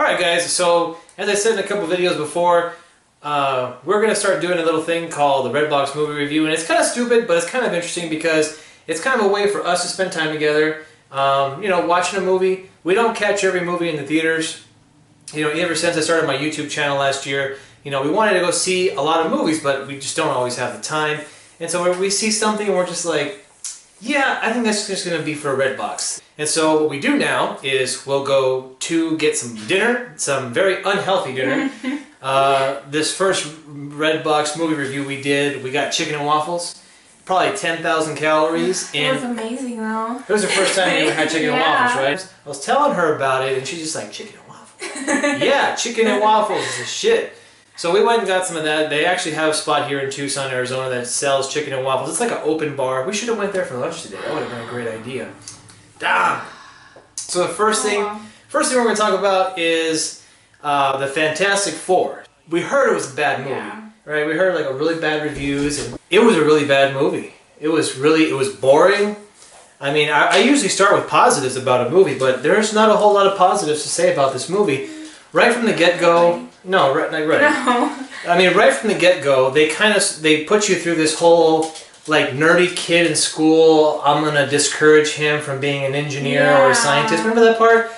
Alright guys, so as I said in a couple videos before, we're going to start doing a little thing called the Redbox movie review, and it's kind of stupid, but it's kind of interesting because it's kind of a way for us to spend time together, you know, watching a movie. We don't catch every movie in the theaters. You know, ever since I started my YouTube channel last year, you know, we wanted to go see a lot of movies, but we just don't always have the time. And so when we see something, we're just like, yeah, I think that's just going to be for a Redbox. And so what we do now is we'll go to get some dinner, some very unhealthy dinner. This first Redbox movie review we got chicken and waffles. Probably 10,000 calories. It was amazing though. It was the first time you ever had chicken and waffles, right? I was telling her about it and she's just like, chicken and waffles? Yeah, chicken and waffles is the shit. So we went and got some of that. They actually have a spot here in Tucson, Arizona that sells chicken and waffles. It's like an open bar. We should have went there for lunch today. That would have been a great idea. Damn. So the first thing we're going to talk about is the Fantastic Four. We heard it was a bad movie, right? We heard like a really bad reviews, and it was a really bad movie. It was boring. I mean, I usually start with positives about a movie, but there's not a whole lot of positives to say about this movie. Right from the get-go, no, right. No. I mean, right from the get-go, they put you through this whole like nerdy kid in school. I'm gonna discourage him from being an engineer or a scientist. Remember that part?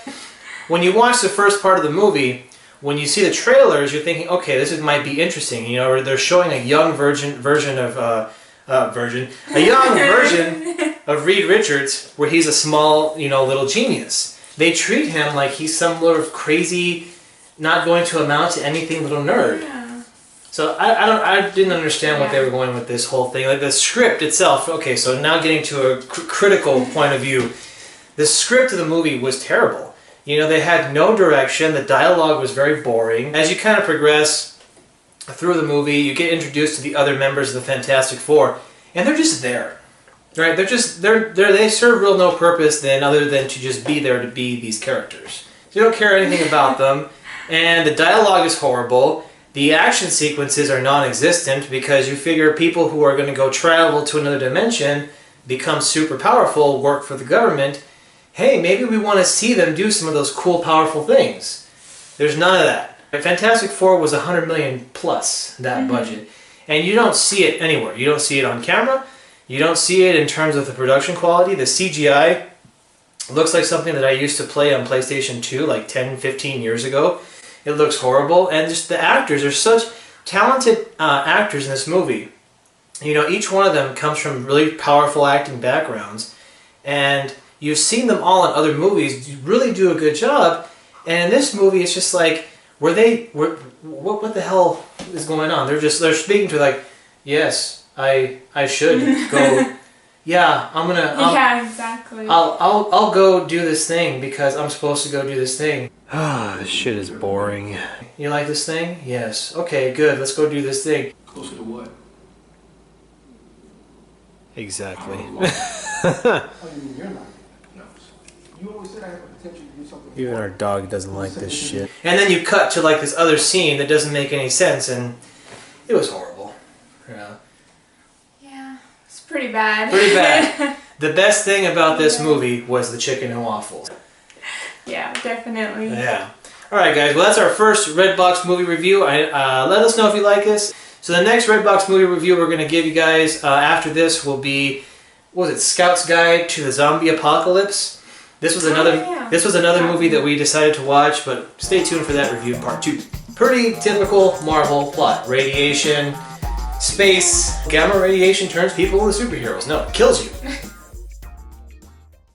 When you watch the first part of the movie, when you see the trailers, you're thinking, okay, this might be interesting. You know, they're showing a young version of Reed Richards, where he's a small, you know, little genius. They treat him like he's some sort of crazy, not going to amount to anything little nerd. Yeah. So I didn't understand what they were going with this whole thing. Like the script itself. Okay, so now getting to a critical point of view, the script of the movie was terrible. You know, they had no direction. The dialogue was very boring. As you kind of progress through the movie, you get introduced to the other members of the Fantastic Four, and they're just there, right? They serve real no purpose then other than to just be there to be these characters. So you don't care anything about them, and the dialogue is horrible. The action sequences are non-existent because you figure people who are going to go travel to another dimension, become super powerful, work for the government. Hey, maybe we want to see them do some of those cool, powerful things. There's none of that. Fantastic Four was $100 million plus that budget. And you don't see it anywhere. You don't see it on camera. You don't see it in terms of the production quality. The CGI looks like something that I used to play on PlayStation 2 like 10, 15 years ago. It looks horrible. And just the actors are such talented actors in this movie. You know, each one of them comes from really powerful acting backgrounds. And you've seen them all in other movies really do a good job, and in this movie it's just like, what the hell is going on? They're speaking to like, yes, I should go. Yeah, yeah, exactly. I'll go do this thing because I'm supposed to go do this thing. Ah, this shit is boring. You like this thing? Yes. Okay, good. Let's go do this thing. Closer to what? Exactly. Oh, you mean you're not? You always said I have the potential to do something. Even our dog doesn't like this shit. And then you cut to like this other scene that doesn't make any sense, and it was horrible. Yeah, it's pretty bad. Pretty bad. The best thing about this movie was the chicken and waffles. Yeah, definitely. Yeah. Alright guys, well that's our first Redbox movie review. Let us know if you like this. So the next Redbox movie review we're going to give you guys after this will be, what was it, Scout's Guide to the Zombie Apocalypse. This was another movie that we decided to watch, but stay tuned for that review in part 2. Pretty typical Marvel plot. Radiation, space, gamma radiation turns people into superheroes. No, it kills you.